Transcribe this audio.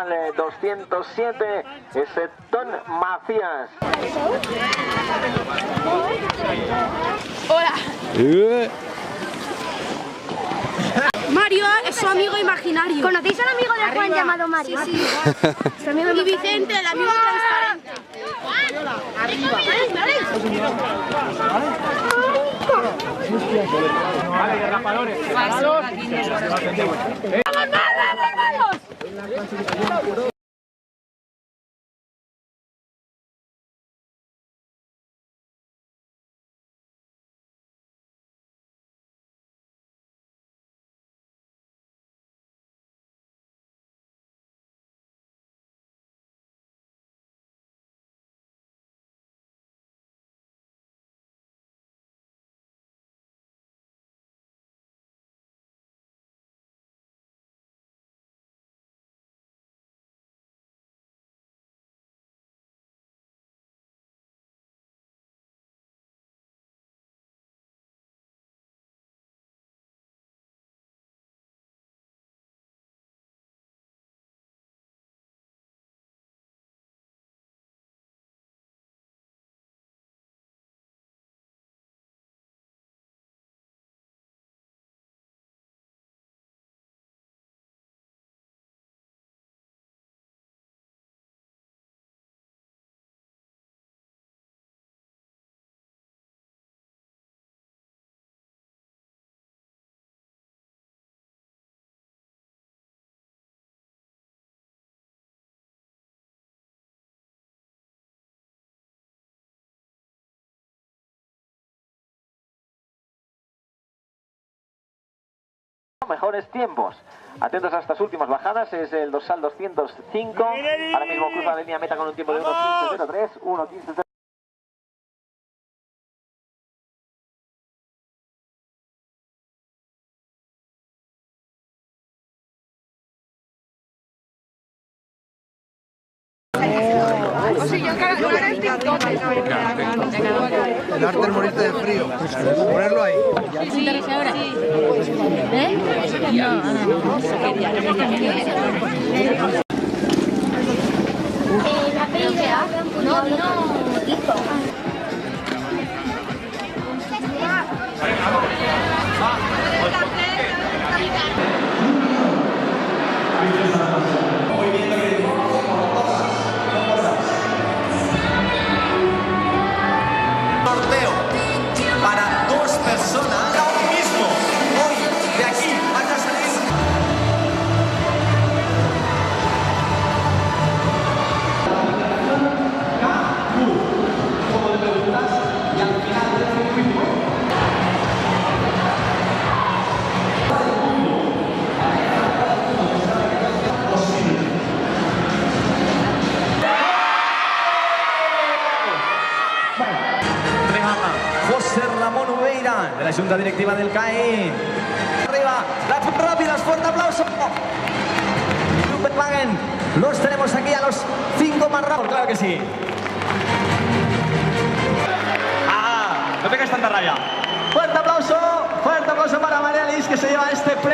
dorsal 207 es Ton Macías. Hola. Mario es su amigo imaginario. ¿Conocéis al amigo de Juan llamado Mario? Sí, sí. Y Vicente, el amigo transparente. Vale, derrapadores. ¡Vamos! Mejores tiempos. Atentos a estas últimas bajadas, es el dorsal 205. Ahora mismo cruza la línea meta con un tiempo de 1.15.03, 1.15.03. El arte del morirte de frío. Ponerlo ahí. Sí, ahora. ¿Eh? La PIDA. No. Sorteo para 2 personas. Ahora mismo, hoy, de aquí, van a salir. Como le preguntas, y al final del circuito. José Ramón Ubeira, de la Junta Directiva del CAE. Arriba, las rápidas, fuerte aplauso. Copenhagen, los tenemos aquí a los 5 más rápidos, claro que sí. No pegas tanta raya. Fuerte aplauso para María Liz, que se lleva este premio.